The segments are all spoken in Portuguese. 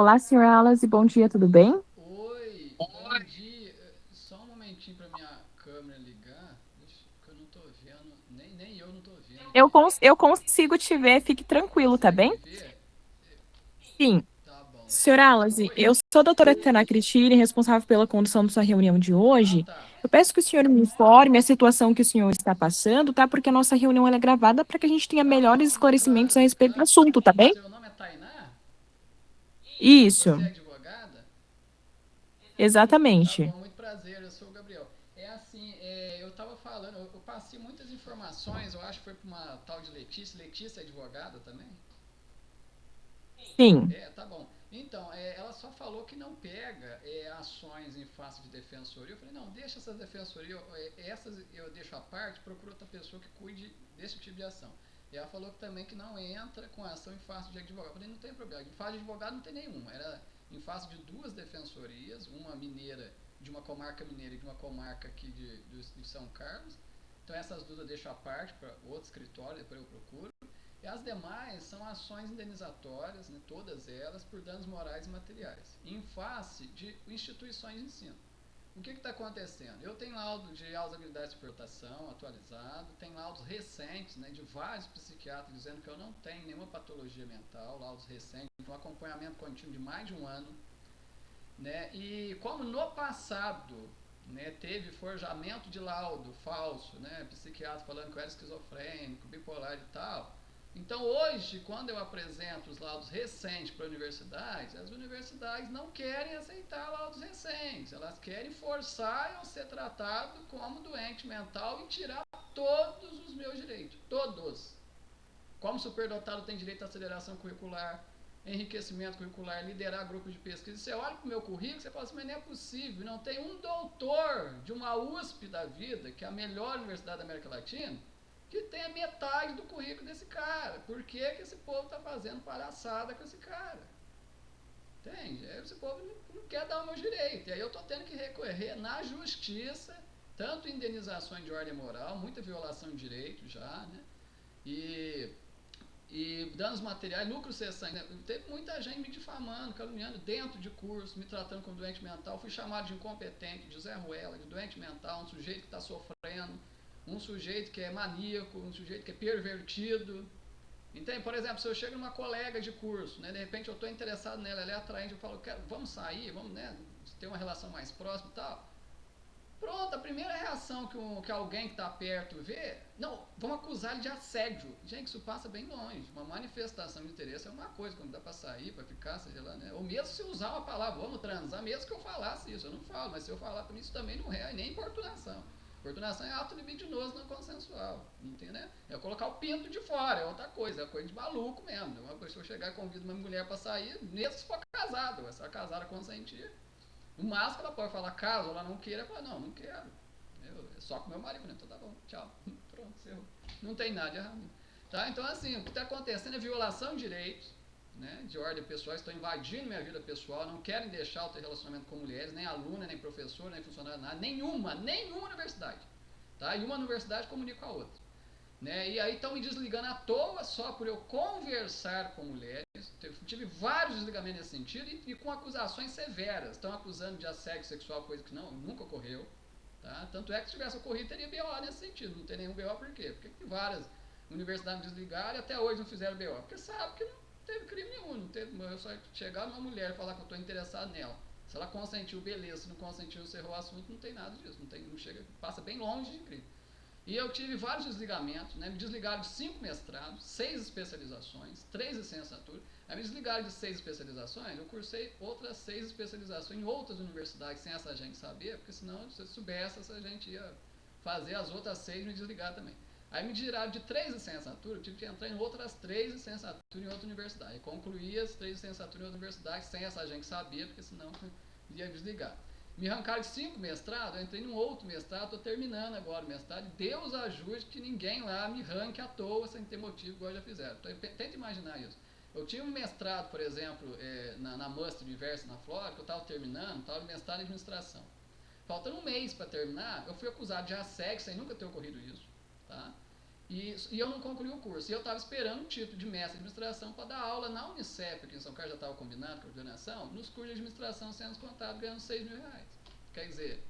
Olá, senhor Alas, e bom dia, tudo bem? Oi, bom dia. Só um momentinho pra minha câmera ligar. Deixa, que eu não tô vendo, nem eu não tô vendo aqui. Eu consigo te ver, fique tranquilo, tá Consegue bem? me ver? Sim. Tá bom. Senhor Alas, Oi? eu sou a doutora Tana Cristina, responsável pela condução da sua reunião de Ah, hoje. tá. Eu peço que o senhor me informe a situação que o senhor está passando, tá? Porque a nossa reunião ela é gravada para que a gente tenha Tá melhores bom, não, esclarecimentos claro, a respeito do claro. assunto, tá bem? Seu nome é Tainá? Você Isso, é advogada? Tá exatamente. bom, muito prazer, eu sou o Gabriel. É assim, eu tava falando, eu passei muitas informações, eu acho que foi pra uma tal de Letícia. Letícia é advogada também? Sim, Tá bom. Então, ela só falou que não pega ações em face de defensoria. Eu falei, não, deixa essas defensorias, essas eu deixo à parte, procura outra pessoa que cuide desse tipo de ação. E ela falou que também que não entra com ação em face de advogado. Eu falei, não tem problema, em face de advogado não tem nenhuma. Era em face de duas defensorias, uma mineira, de uma comarca mineira e de uma comarca aqui de São Carlos. Então essas duas eu deixo à parte para outro escritório, depois eu procuro. E as demais são ações indenizatórias, né, todas elas, por danos morais e materiais, em face de instituições de ensino. O que está acontecendo? Eu tenho laudo de usabilidade de exploração atualizado, tem laudos recentes, né, de vários psiquiatras dizendo que eu não tenho nenhuma patologia mental, laudos recentes, um acompanhamento contínuo de mais de um ano. Né, e como no passado, né, teve forjamento de laudo falso, né, psiquiatra falando que eu era esquizofrênico, bipolar e tal. Então hoje, quando eu apresento os laudos recentes para universidades, as universidades não querem aceitar laudos recentes, elas querem forçar eu ser tratado como doente mental e tirar todos os meus direitos, todos. Como superdotado tem direito à aceleração curricular, enriquecimento curricular, liderar grupo de pesquisa. Você olha para o meu currículo e você fala assim, mas não é possível, não tem um doutor de uma USP da vida, que é a melhor universidade da América Latina, que tenha metade do currículo desse cara. Por que, que esse povo está fazendo palhaçada com esse cara? Entende? Esse povo não quer dar o meu direito. E aí eu estou tendo que recorrer na justiça, tanto indenizações de ordem moral, muita violação de direito já, né? E danos materiais, lucro cessante. Né? Teve muita gente me difamando, caluniando dentro de curso, me tratando como doente mental. Fui chamado de incompetente, de Zé Ruela, de doente mental, um sujeito que está sofrendo, um sujeito que é maníaco, um sujeito que é pervertido. Entende? Por exemplo, se eu chego numa colega de curso, né, de repente eu estou interessado nela, ela é atraente, eu falo, vamos sair, vamos né, ter uma relação mais próxima e tal. Pronto, a primeira reação que alguém que está perto vê, não, vão acusar ele de assédio. Gente, isso passa bem longe. Uma manifestação de interesse é uma coisa, quando dá para sair, para ficar, seja lá, né? Ou mesmo se usar uma palavra, vamos transar, mesmo que eu falasse isso, eu não falo, mas se eu falar também, isso também não é nem importunação. Importunação é ato libidinoso não consensual, entendeu? É colocar o pinto de fora, é outra coisa, é coisa de maluco mesmo. Uma pessoa chegar e convida uma mulher para sair, mesmo se for casado, se ela casada consentir, o máximo que ela pode falar, caso ela não queira, fala, não, não quero. É só com meu marido, né? Então tá bom, tchau. Pronto, encerrou. Não tem nada de errado. Tá? Então, assim, o que está acontecendo é violação de direitos, né, de ordem pessoal, estão invadindo minha vida pessoal, não querem deixar eu ter relacionamento com mulheres, nem aluna, nem professor, nem funcionário, nada, nenhuma universidade. Tá? E uma universidade comunica com a outra. Né? E aí estão me desligando à toa só por eu conversar com mulheres. Tive vários desligamentos nesse sentido e com acusações severas. Estão acusando de assédio sexual, coisa que não, nunca ocorreu. Tá? Tanto é que se tivesse ocorrido, teria BO nesse sentido. Não tem nenhum BO por quê? Porque várias universidades me desligaram e até hoje não fizeram BO. Porque sabe que não teve crime nenhum. Não teve, eu só chegar numa mulher e falar que eu estou interessado nela. Se ela consentiu, beleza. Se não consentiu, encerrou o assunto, não tem nada disso. Não, tem, não chega, passa bem longe de crime. E eu tive vários desligamentos, né? Me desligaram de 5 mestrados, 6 especializações, 3 licenciaturas. Aí me desligaram de 6 especializações, eu cursei outras 6 especializações em outras universidades sem essa gente saber, porque senão, se eu soubesse, essa gente ia fazer as outras 6 e me desligar também. Aí me tiraram de 3 licenciaturas, eu tive que entrar em outras 3 licenciaturas em outra universidade. E concluí as 3 licenciaturas em outra universidade sem essa gente saber, porque senão ia desligar. Me arrancaram de 5 mestrados, eu entrei num outro mestrado, estou terminando agora o mestrado, e Deus ajude que ninguém lá me ranque à toa sem ter motivo, igual já fizeram. Então, tenta imaginar isso. Eu tinha um mestrado, por exemplo, na Must University, na Flórida, que eu estava terminando, estava mestrado em administração. Faltando um mês para terminar, eu fui acusado de assédio, sem nunca ter ocorrido isso. Tá? E eu não concluí o curso. E eu estava esperando um título de mestre de administração para dar aula na Unicef, aqui em São Carlos já estava combinado com a coordenação, nos cursos de administração ciências contábeis ganhando R$ 6.000. Quer dizer,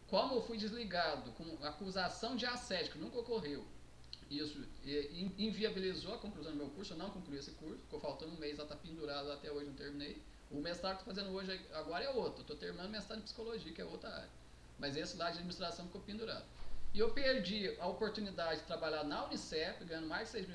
como eu fui desligado com acusação de assédio, que nunca ocorreu, isso inviabilizou a conclusão do meu curso, eu não concluí esse curso, ficou faltando um mês, já está pendurado até hoje, não terminei. O mestrado que estou fazendo hoje agora é outro, estou terminando o mestrado em psicologia, que é outra área. Mas esse lá de administração ficou pendurado. E eu perdi a oportunidade de trabalhar na Unicef, ganhando mais de R$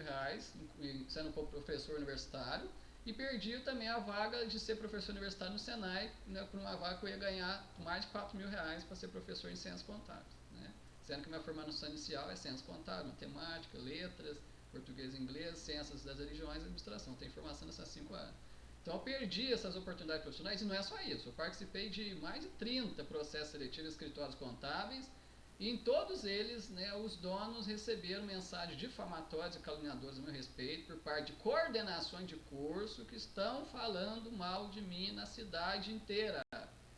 6.000, sendo professor universitário, e perdi também a vaga de ser professor universitário no Senai, né, por uma vaga que eu ia ganhar mais de R$ 4.000 para ser professor em ciências contábeis. Né? Sendo que minha formação inicial é ciências contábeis, matemática, letras, português e inglês, ciências das religiões e administração. Tenho formação nessas 5 áreas. Então eu perdi essas oportunidades profissionais e não é só isso. Eu participei de mais de 30 processos seletivos em escritórios contábeis e em todos eles, né, os donos receberam mensagens difamatórias e caluniadoras a meu respeito por parte de coordenações de curso que estão falando mal de mim na cidade inteira.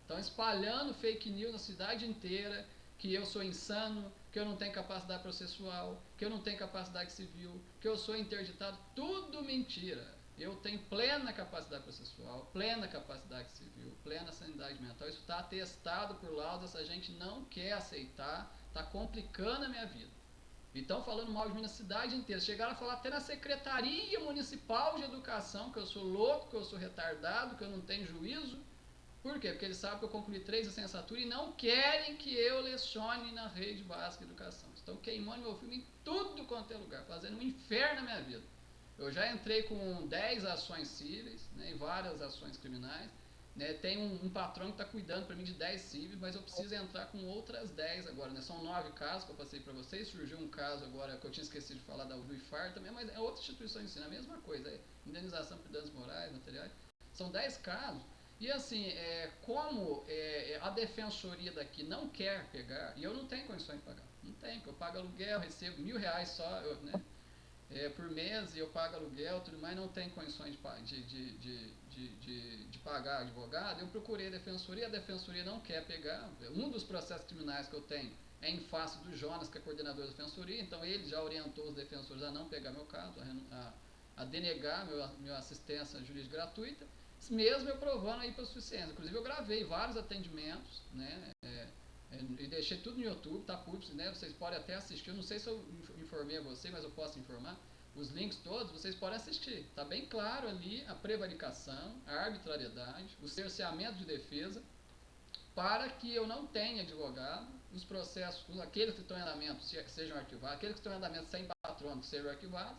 Estão espalhando fake news na cidade inteira, que eu sou insano, que eu não tenho capacidade processual, que eu não tenho capacidade civil, que eu sou interditado. Tudo mentira. Eu tenho plena capacidade processual, plena capacidade civil, plena sanidade mental. Isso está atestado por laudos, essa gente não quer aceitar, está complicando a minha vida. E estão falando mal de mim na cidade inteira. Chegaram a falar até na Secretaria Municipal de Educação, que eu sou louco, que eu sou retardado, que eu não tenho juízo. Por quê? Porque eles sabem que eu concluí 3 licenciaturas e não querem que eu lecione na rede básica de educação. Estão queimando meu filme em tudo quanto é lugar, fazendo um inferno na minha vida. Eu já entrei com 10 ações cíveis, né, e várias ações criminais. Né, tem um patrão que está cuidando para mim de 10 cíveis, mas eu preciso entrar com outras 10 agora. Né? São 9 casos que eu passei para vocês. Surgiu um caso agora que eu tinha esquecido de falar do IFAR também, mas é outra instituição de ensino, a mesma coisa. É indenização por danos morais, materiais. São 10 casos. E assim, como a defensoria daqui não quer pegar, e eu não tenho condições de pagar. Não tenho, eu pago aluguel, recebo R$ 1.000 só, né? Por mês e eu pago aluguel, tudo mais, não tem condições de pagar advogado. Eu procurei a defensoria não quer pegar. Um dos processos criminais que eu tenho é em face do Jonas, que é coordenador da defensoria, então ele já orientou os defensores a não pegar meu caso, a denegar minha assistência jurídica gratuita, mesmo eu provando a hipossuficiência. Inclusive eu gravei vários atendimentos, né, e deixei tudo no YouTube, tá público, né? Vocês podem até assistir. Eu não sei se eu informei a você, mas eu posso informar. Os links todos, vocês podem assistir. Tá bem claro ali a prevaricação, a arbitrariedade, o cerceamento de defesa, para que eu não tenha advogado, os processos, aqueles que estão em andamento sejam arquivados, aqueles que estão em andamento sem patrono sejam arquivados,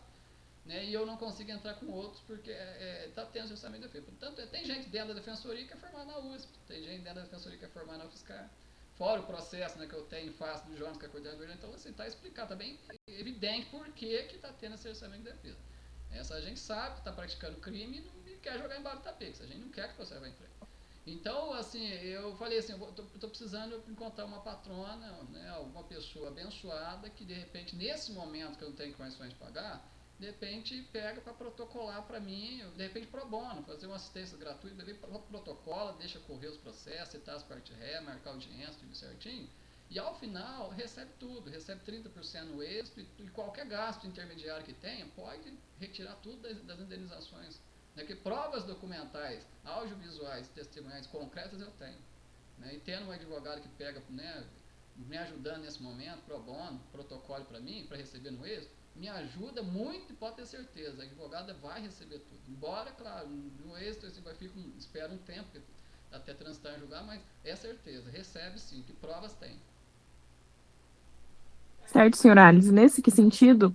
né? E eu não consigo entrar com outros porque está tendo cerceamento de defesa. Portanto, tem gente dentro da defensoria que é formada na USP, tem gente dentro da defensoria que é formada na UFSCar. Fora o processo, né, que eu tenho em face do Jonas, que é coordenador, então assim, está explicado, está bem evidente por que está tendo esse cerceamento de defesa. Essa gente sabe que está praticando crime e não quer jogar embaixo do tapete, a gente não quer que o processo vá em frente. Então, assim, eu falei assim, eu estou precisando encontrar uma patrona, né, alguma pessoa abençoada que, de repente, nesse momento que eu não tenho condições de pagar, de repente pega para protocolar para mim, de repente pro bono, fazer uma assistência gratuita, de repente protocola, deixa correr os processos, citar as partes ré, marcar audiência, tudo certinho, e ao final recebe tudo, recebe 30% no êxito e qualquer gasto intermediário que tenha, pode retirar tudo das indenizações. Né, que provas documentais, audiovisuais, testemunhais concretas eu tenho. Né, e tendo um advogado que pega, né, me ajudando nesse momento, pro bono, protocolo para mim, para receber no êxito, me ajuda muito e pode ter certeza, a advogada vai receber tudo. Embora, claro, no êxito assim, espera um tempo até transitar em julgar, mas é certeza, recebe sim, que provas tem. Certo, senhor Alice. Nesse que sentido,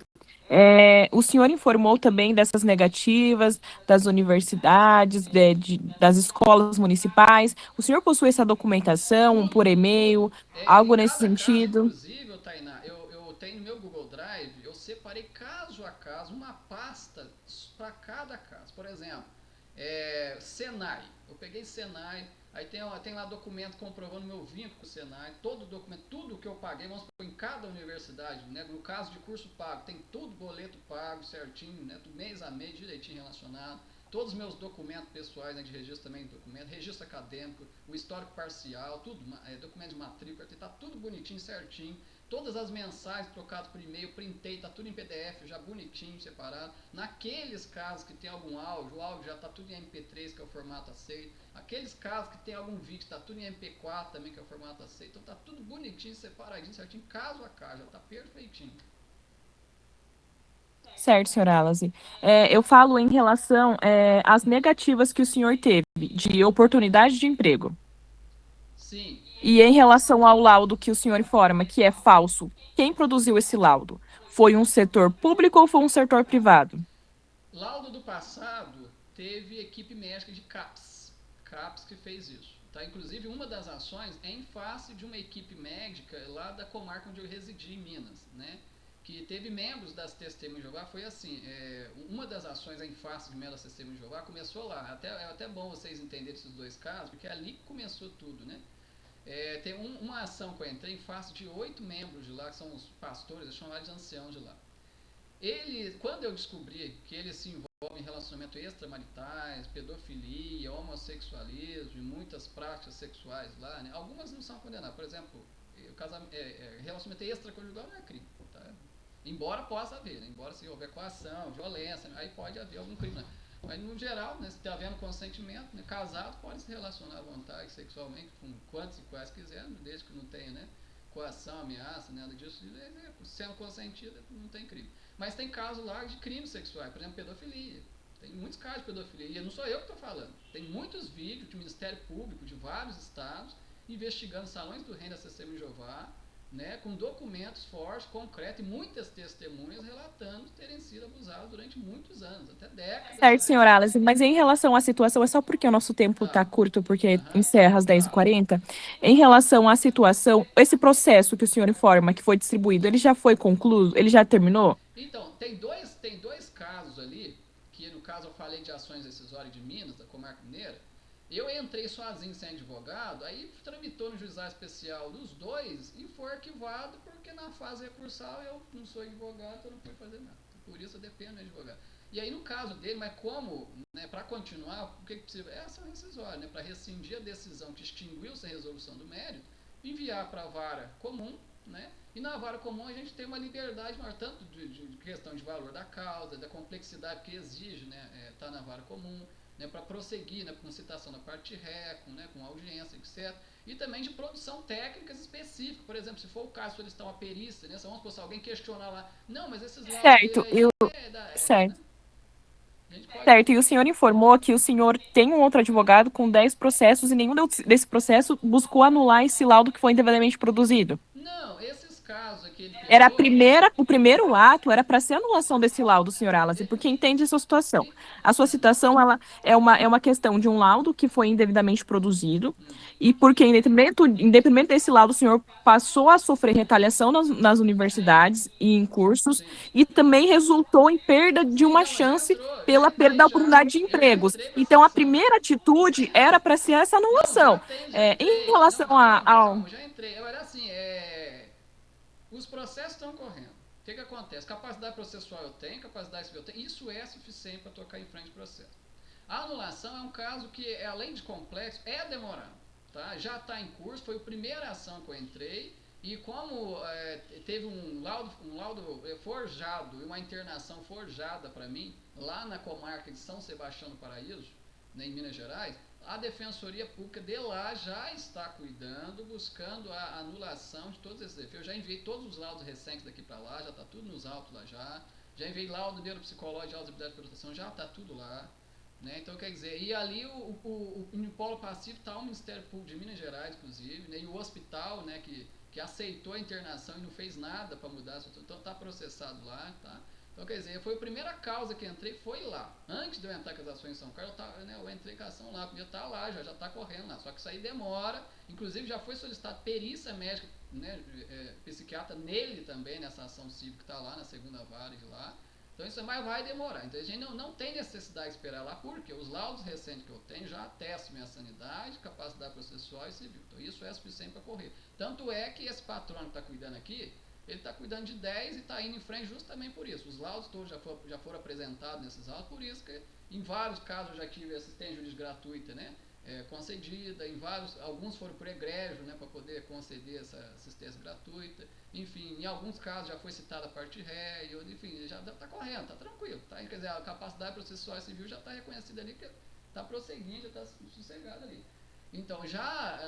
o senhor informou também dessas negativas das universidades, das escolas municipais. O senhor possui essa documentação por e-mail, Tudo. Em algo nesse cada caso, sentido? inclusive, Tainá, eu tenho no meu Google Drive, eu separei caso a caso uma pasta para cada caso. Por exemplo, Senai. Eu peguei Senai, aí tem lá documento comprovando meu vínculo com o Senai, todo documento, tudo que eu paguei, vamos supor, em cada universidade, né? No caso de curso pago, tem tudo boleto pago certinho, né? Do mês a mês, direitinho relacionado. todos os meus documentos pessoais, né, de registro também, documento, registro acadêmico, o histórico parcial, tudo, documento de matrícula, tá tudo bonitinho, certinho. Todas as mensagens trocadas por e-mail, printei, tá tudo em PDF, já bonitinho, separado. Naqueles casos que tem algum áudio, o áudio já tá tudo em MP3, que é o formato aceito. Aqueles casos que tem algum vídeo, tá tudo em MP4 também, que é o formato aceito. Então tá tudo bonitinho, separadinho, certinho, caso a caso, já tá perfeitinho. Certo, senhor Alas. Eu falo em relação às negativas que o senhor teve de oportunidade de emprego. Sim. E em relação ao laudo que o senhor informa que é falso, quem produziu esse laudo? Foi um setor público ou foi um setor privado? Laudo do passado teve equipe médica de CAPS que fez isso. Tá? Inclusive, uma das ações é em face de uma equipe médica lá da comarca onde eu residi, em Minas, né? Que teve membros das Testemunhas de Jeová. Foi assim, uma das ações em face de membros das Testemunhas de Jeová começou lá. É até bom vocês entenderem esses dois casos, porque é ali que começou tudo, né? Tem uma ação que eu entrei em face de 8 membros de lá, que são os pastores, chamados de anciãos de lá. Quando eu descobri que eles se envolvem em relacionamento extramaritais, pedofilia, homossexualismo e muitas práticas sexuais lá, né? Algumas não são condenadas. Por exemplo, relacionamento extraconjugal não é crime, tá? Embora possa haver, né? Embora se houver coação, violência, aí pode haver algum crime, né? Mas no geral, né, se está havendo consentimento, né, casado pode se relacionar à vontade sexualmente com quantos e quais quiser, desde que não tenha, né, coação, ameaça, nada disso, sendo consentido, não tem crime. Mas tem casos lá de crimes sexuais, por exemplo, pedofilia. Tem muitos casos de pedofilia, e não sou eu que estou falando. Tem muitos vídeos do Ministério Público de vários estados investigando salões do Reino da Testemunha de Jeová, né, com documentos fortes, concretos e muitas testemunhas relatando terem sido abusados durante muitos anos, até décadas. Certo, senhor Alice, mas em relação à situação, é só porque o nosso tempo está Tá. curto, porque Aham. encerra às Tá. 10h40. Em relação à situação, esse processo que o senhor informa que foi distribuído, ele já foi concluído? Ele já terminou? Então, tem dois casos ali, que no caso eu falei de ações decisórias de Minas, da Comarca Mineira. Eu entrei sozinho sem advogado, aí tramitou no juizado especial dos dois e foi arquivado porque na fase recursal eu não sou advogado, então não pude fazer nada. Por isso eu dependo do advogado. E aí no caso dele, mas como, né, para continuar, o que precisa? É ação rescisória, né, para rescindir a decisão que extinguiu-se a resolução do mérito, enviar para a vara comum, né? E na vara comum a gente tem uma liberdade maior, tanto de questão de valor da causa, da complexidade que exige, né, tá na vara comum, né, para prosseguir, né, com citação da parte de ré, com audiência, etc. E também de produção técnicas específicas. Por exemplo, se for o caso de solicitar uma perícia, né, se vamos supor, se alguém questionar lá, não, mas esses laudos dele Certo, aí né, certo. a gente pode Certo, e o pedir. senhor informou que o senhor tem um outro advogado com 10 processos e nenhum desse processo buscou anular esse laudo que foi indevidamente produzido. Não, esses casos que ele Era pegou, o primeiro ato era para ser a anulação desse laudo, senhor Alas, porque entende a sua situação. A sua situação ela é uma questão de um laudo que foi indevidamente produzido e porque, em detrimento desse laudo, o senhor passou a sofrer retaliação nas universidades e em cursos sim. e também resultou em perda de Sim, uma não, mas já chance entrou, já pela perda entrei da já. oportunidade de Eu já empregos. entrei com essa Então, a ação. primeira atitude era para ser essa Não, já anulação. tem, já Em entrei. Não, relação calma, ao. calma, já entrei. Agora, assim, os processos estão correndo. O que acontece? Capacidade processual eu tenho, capacidade civil eu tenho. Isso é suficiente para tocar em frente o processo. A anulação é um caso que, além de complexo, é demorado. Tá? Já está em curso, foi a primeira ação que eu entrei. E como teve um laudo forjado e uma internação forjada para mim, lá na comarca de São Sebastião do Paraíso, né, em Minas Gerais, a Defensoria Pública de lá já está cuidando, buscando a anulação de todos esses efeitos. Eu já enviei todos os laudos recentes daqui para lá, já está tudo nos autos lá já. Já enviei laudo neuropsicológico de auto-habilidade de proteção, já está tudo lá. Né? Então, quer dizer, e ali no polo passivo está o Ministério Público de Minas Gerais, inclusive, né? E o hospital, né, que aceitou a internação e não fez nada para mudar a situação, então está processado lá, tá? Então, quer dizer, foi a primeira causa que entrei, foi lá. Antes de eu entrar com as ações em São Carlos, eu entrei com a ação lá, podia estar lá, já está correndo lá. Só que isso aí demora, inclusive já foi solicitado perícia médica, né, psiquiatra nele também, nessa ação civil que está lá na segunda vara de lá. Então isso mais vai demorar. Então a gente não tem necessidade de esperar lá, porque os laudos recentes que eu tenho já atestam minha sanidade, capacidade processual e civil. Então isso é suficiente para correr. Tanto é que esse patrão que está cuidando aqui, ele está cuidando de 10 e está indo em frente justamente por isso. Os laudos todos já foram apresentados nesses autos, por isso que em vários casos eu já tive assistência jurídica gratuita, né? Concedida, alguns foram por egrégio, né, para poder conceder essa assistência gratuita. Enfim, em alguns casos já foi citada a parte ré, enfim, já está correndo, está tranquilo. Tá? Quer dizer, a capacidade processual civil já está reconhecida ali, que está prosseguindo, já está sossegado ali. Então, já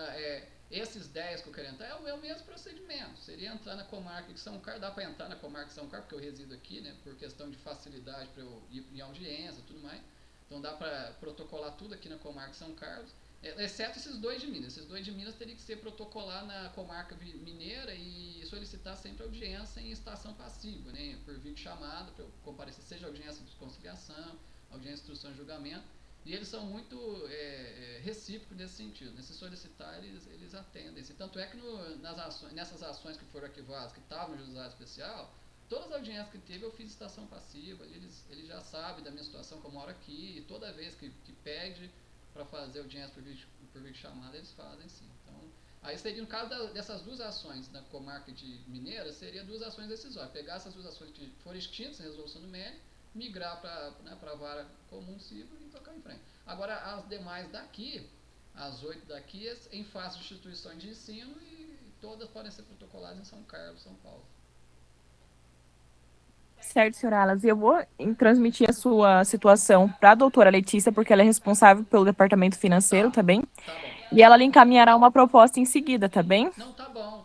esses 10 que eu quero entrar é o mesmo procedimento. Seria entrar na comarca de São Carlos, dá para entrar na comarca de São Carlos, porque eu resido aqui, né, por questão de facilidade para eu ir em audiência e tudo mais. Então dá para protocolar tudo aqui na comarca de São Carlos, exceto esses dois de Minas. Esses dois de Minas teria que ser protocolar na comarca mineira e solicitar sempre audiência em estação passiva, né, por vídeo chamada, para eu comparecer, seja audiência de conciliação, audiência de instrução e julgamento. E eles são muito recíprocos nesse sentido. Nesse solicitar, eles atendem-se. Tanto é que nessas ações que foram arquivadas, que estavam no juizado especial, todas as audiências que teve eu fiz estação passiva, eles já sabem da minha situação que eu moro aqui, e toda vez que pede para fazer audiência por vídeo chamada, eles fazem sim. Então, aí seria, no caso dessas duas ações na comarca de Mineira, seria duas ações decisórias. Pegar essas duas ações que foram extintas em resolução do mérito, migrar para, né, a vara comum civil e tocar em frente. Agora, as demais daqui, as 8 daqui, em face de instituições de ensino, e todas podem ser protocoladas em São Carlos, São Paulo. Certo, senhora Alas. E eu vou transmitir a sua situação para a doutora Letícia, porque ela é responsável pelo departamento financeiro, tá Tá, bem? tá bom. E ela lhe encaminhará uma proposta em seguida, tá bem? Não, tá bom,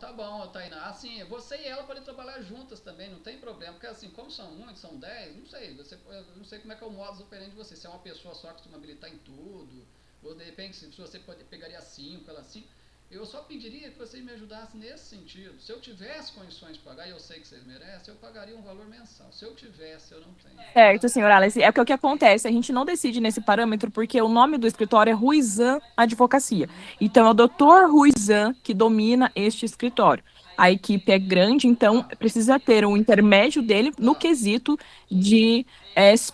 Tainá. Assim, você e ela podem trabalhar juntas também, não tem problema. Porque assim, como são muitos, são 10, não sei. Eu não sei como é que é o modus operandi de você. Se é uma pessoa só que costuma habilitar em tudo, ou de repente, se você pegaria 5, ela 5. Eu só pediria que vocês me ajudassem nesse sentido. Se eu tivesse condições de pagar, e eu sei que vocês merecem, eu pagaria um valor mensal. Se eu tivesse, eu não tenho. Certo, Tá? senhora Alice. É porque o que acontece, a gente não decide nesse parâmetro porque o nome do escritório é Ruizan Advocacia. Uhum. Então, é o doutor Ruizan que domina este escritório. A equipe é grande, então Tá, precisa ter um intermédio dele no tá. quesito de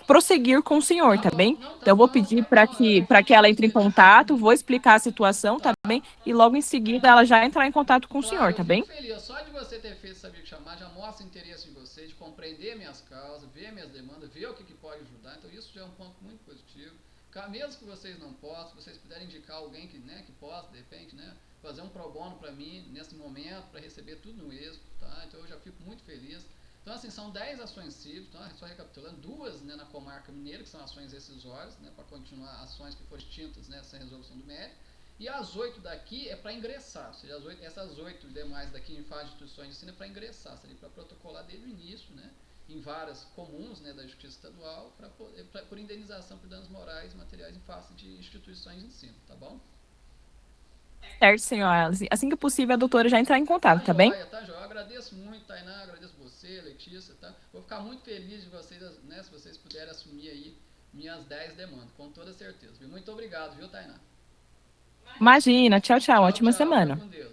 prosseguir com o senhor, Tá tá bom, bem? não, Então, tá eu vou bom, pedir tá bom. Eu para que fico ela muito entre em feliz. contato, vou explicar a situação, tá Tá? bem? E logo em seguida ela já entrar em contato com o Claro, senhor, eu tá fico bem? feliz. Só de você ter feito essa videochamada já mostra interesse em você, de compreender minhas causas, ver minhas demandas, ver o que pode ajudar. Então isso já é um ponto muito positivo. Mesmo que vocês não possam, vocês puderem indicar alguém que possa, de repente, né, fazer um pro bono para mim nesse momento, para receber tudo no êxito, tá? Então eu já fico muito feliz. Então, assim, são 10 ações cívicas, tá? Só recapitulando, duas, né, na comarca mineira, que são ações decisórias, né, para continuar ações que foram extintas, né, sem resolução do mérito. E as 8 daqui é para ingressar, ou seja, essas 8 demais daqui em fase de instituições de ensino é para ingressar, seria para protocolar desde o início, né, em varas comuns, né, da Justiça Estadual, por indenização por danos morais e materiais em face de instituições de ensino, tá bom? Certo, senhora Alice. Assim que possível, a doutora já entrar em Tá contato, tá bem? joia, tá joia. Eu agradeço muito, Tainá, agradeço você, Letícia, tá? Vou ficar muito feliz de vocês, né, se vocês puderem assumir aí minhas 10 demandas, com toda certeza. Viu? Muito obrigado, viu, Tainá? Imagina. Tchau, tchau. Tchau, Ótima tchau. Fica semana. com Deus.